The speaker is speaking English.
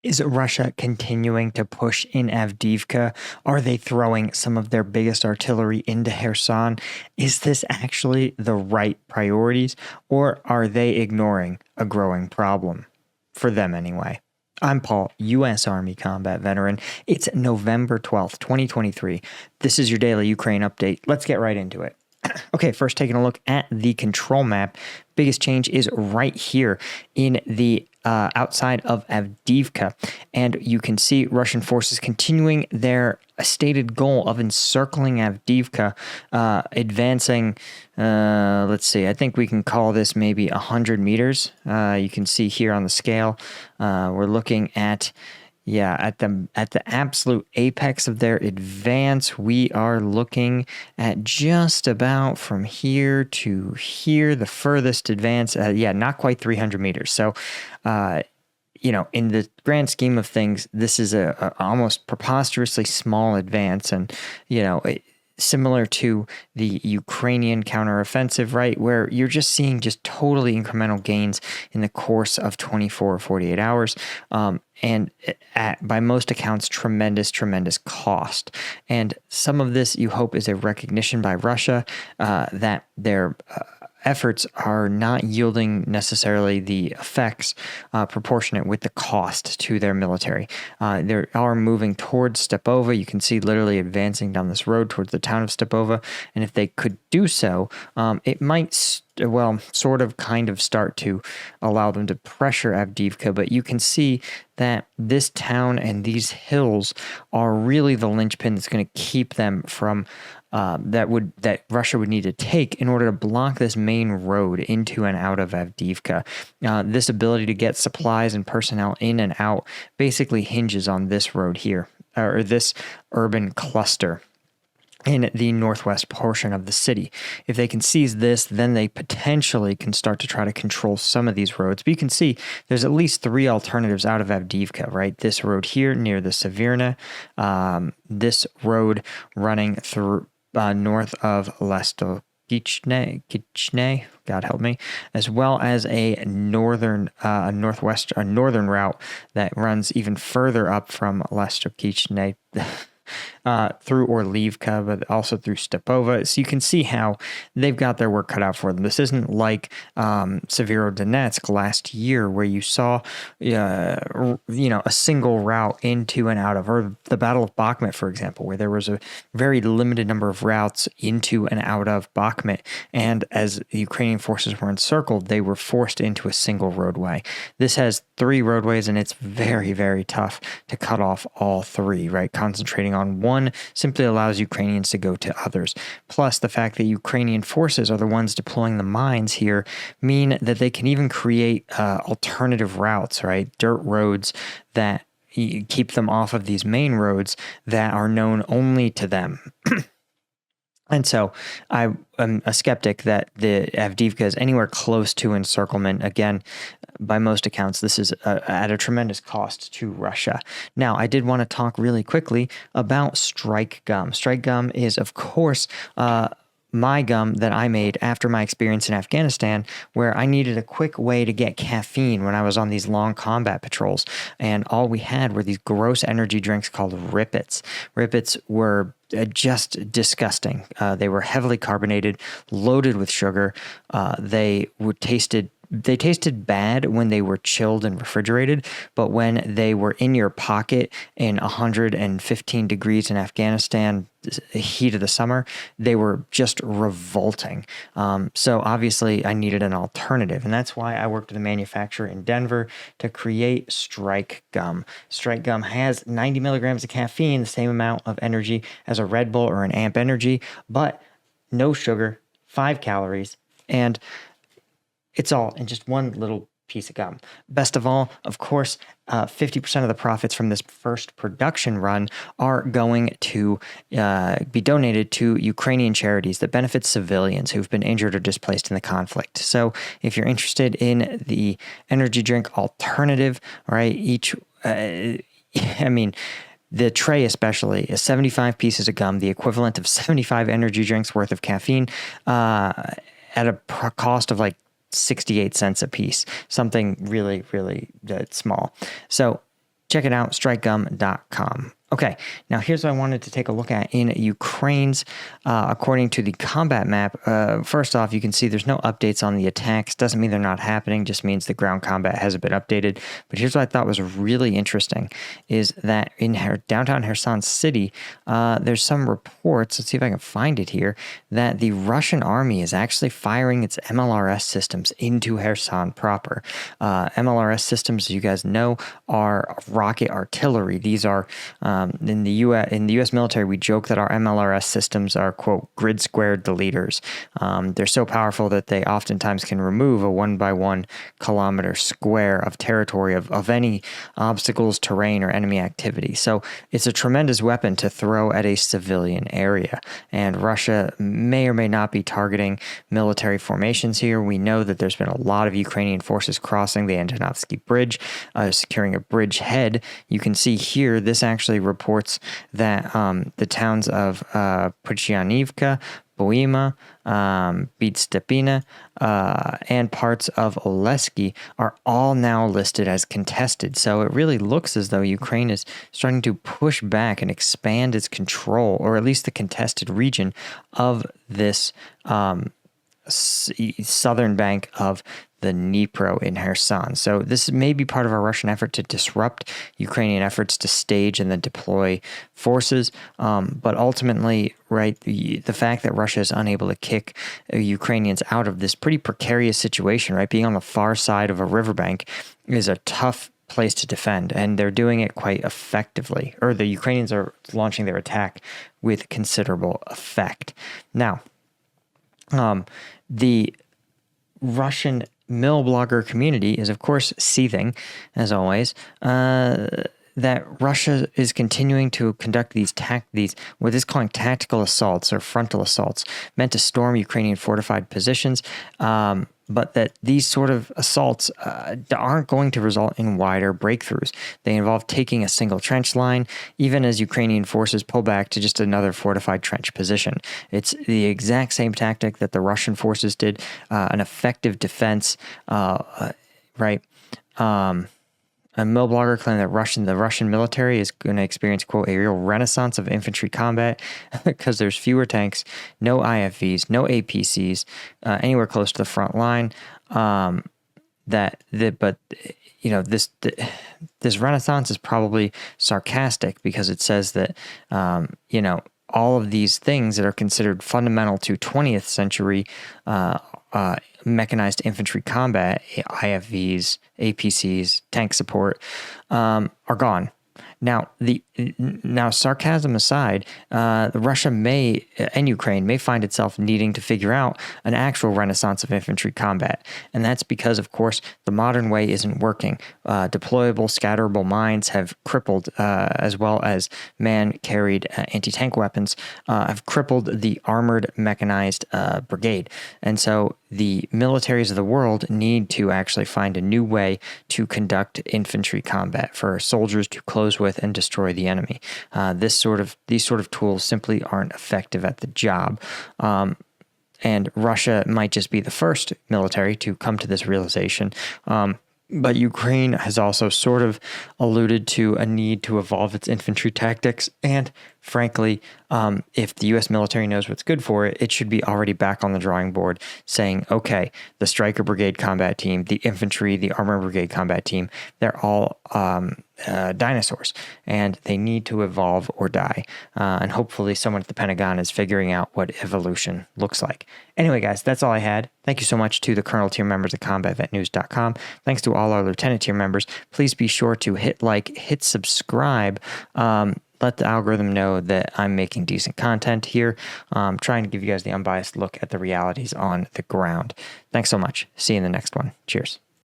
Is Russia continuing to push in Avdiivka? Are they throwing some of their biggest artillery into Kherson? Is this actually the right priorities, or are they ignoring a growing problem? For them, anyway. I'm Paul, U.S. Army combat veteran. It's November 12th, 2023. This is your daily Ukraine update. Let's get right into it. Okay, first taking a look at the control map. Biggest change is right here in the outside of Avdiivka. And you can see Russian forces continuing their stated goal of encircling Avdiivka, advancing, let's see, I think we can call this maybe 100 meters. You can see here on the scale, we're looking at at the absolute apex of their advance, we are looking at just about from here to here, the furthest advance. Not quite 300 meters. So, in the grand scheme of things, this is a almost preposterously small advance, and similar to the Ukrainian counteroffensive, right, where you're just seeing just totally incremental gains in the course of 24 or 48 hours. And by most accounts, tremendous cost. And some of this, you hope, is a recognition by Russia that their efforts are not yielding necessarily the effects proportionate with the cost to their military. They are moving towards Stepova. You can see literally advancing down this road towards the town of Stepova. And if they could do so, it might sort of kind of start to allow them to pressure Avdiivka, but you can see that this town and these hills are really the linchpin that's going to keep them from that Russia would need to take in order to block this main road into and out of Avdiivka. This ability to get supplies and personnel in and out basically hinges on this road here, or this urban cluster in the northwest portion of the city. If they can seize this, then they potentially can start to try to control some of these roads. But you can see there's at least three alternatives out of Avdiivka, right? This road here near the Severna, this road running through north of Kichne, God help me, as well as a northern route that runs even further up from Kichne, through Orlivka, but also through Stepova. So you can see how they've got their work cut out for them. This isn't like Severodonetsk last year, where you saw, a single route into and out of, or the Battle of Bakhmut, for example, where there was a very limited number of routes into and out of Bakhmut. And as the Ukrainian forces were encircled, they were forced into a single roadway. This has three roadways, and it's very, very tough to cut off all three, right? Concentrating on one simply allows Ukrainians to go to others. Plus, the fact that Ukrainian forces are the ones deploying the mines here mean that they can even create alternative routes, right? Dirt roads that keep them off of these main roads that are known only to them. And so I am a skeptic that the Avdiivka is anywhere close to encirclement. Again, by most accounts, this is at a tremendous cost to Russia. Now, I did want to talk really quickly about strike gum. Strike gum is, of course, my gum that I made after my experience in Afghanistan, where I needed a quick way to get caffeine when I was on these long combat patrols. And all we had were these gross energy drinks called Rippets. Rippets were just disgusting. They were heavily carbonated, loaded with sugar. They tasted bad when they were chilled and refrigerated, but when they were in your pocket in 115 degrees in Afghanistan, heat of the summer, they were just revolting. So obviously I needed an alternative, and that's why I worked with a manufacturer in Denver to create Strike Gum. Strike Gum has 90 milligrams of caffeine, the same amount of energy as a Red Bull or an Amp Energy, but no sugar, 5 calories, and it's all in just one little piece of gum. Best of all, of course, 50% of the profits from this first production run are going to be donated to Ukrainian charities that benefit civilians who've been injured or displaced in the conflict. So if you're interested in the energy drink alternative, right, the tray especially is 75 pieces of gum, the equivalent of 75 energy drinks worth of caffeine, at a cost of like 68 cents a piece, something really, really small. So check it out, strikegum.com. Okay, now here's what I wanted to take a look at in Ukraine's, according to the combat map. First off, you can see there's no updates on the attacks. Doesn't mean they're not happening, just means the ground combat hasn't been updated. But here's what I thought was really interesting, is that in downtown Kherson City, there's some reports, let's see if I can find it here, that the Russian army is actually firing its MLRS systems into Kherson proper. MLRS systems, as you guys know, are rocket artillery. These are in the U.S. military, we joke that our MLRS systems are, quote, grid squared deleters. They're so powerful that they oftentimes can remove a 1 by 1 kilometer square of territory of any obstacles, terrain, or enemy activity. So it's a tremendous weapon to throw at a civilian area. And Russia may or may not be targeting military formations here. We know that there's been a lot of Ukrainian forces crossing the Antonovsky Bridge, securing a bridge head. You can see here, this actually reports that the towns of Avdiivka, Boima, Bydstepina, and parts of Oleski are all now listed as contested. So it really looks as though Ukraine is starting to push back and expand its control, or at least the contested region of this southern bank of the Dnipro in Kherson. So this may be part of a Russian effort to disrupt Ukrainian efforts to stage and then deploy forces. But ultimately, right, the fact that Russia is unable to kick Ukrainians out of this pretty precarious situation, right, being on the far side of a riverbank is a tough place to defend, and they're doing it quite effectively, or the Ukrainians are launching their attack with considerable effect. Now, the Russian mill blogger community is, of course, seething, as always, that Russia is continuing to conduct these what is calling tactical assaults or frontal assaults, meant to storm Ukrainian fortified positions, but that these sort of assaults aren't going to result in wider breakthroughs. They involve taking a single trench line, even as Ukrainian forces pull back to just another fortified trench position. It's the exact same tactic that the Russian forces did, an effective defense, right? A mill blogger claimed that the Russian military is going to experience, quote, a real renaissance of infantry combat because there's fewer tanks, no IFVs, no APCs anywhere close to the front line. But this renaissance is probably sarcastic because it says that all of these things that are considered fundamental to 20th century mechanized infantry combat, IFVs, APCs, tank support, are gone. Now, sarcasm aside, Russia and Ukraine may find itself needing to figure out an actual renaissance of infantry combat. And that's because, of course, the modern way isn't working. Deployable, scatterable mines have crippled, as well as man-carried anti-tank weapons, have crippled the armored mechanized brigade. And so the militaries of the world need to actually find a new way to conduct infantry combat for soldiers to close with and destroy the enemy. These sort of tools simply aren't effective at the job. And Russia might just be the first military to come to this realization. But Ukraine has also sort of alluded to a need to evolve its infantry tactics. And frankly, if the U.S. military knows what's good for it, it should be already back on the drawing board saying, okay, the Stryker Brigade combat team, the infantry, the Armor Brigade combat team, they're all dinosaurs, and they need to evolve or die. And hopefully someone at the Pentagon is figuring out what evolution looks like. Anyway, guys, that's all I had. Thank you so much to the Colonel tier members at combatvetnews.com. Thanks to all our Lieutenant tier members. Please be sure to hit like, hit subscribe. Let the algorithm know that I'm making decent content here. Trying to give you guys the unbiased look at the realities on the ground. Thanks so much. See you in the next one. Cheers.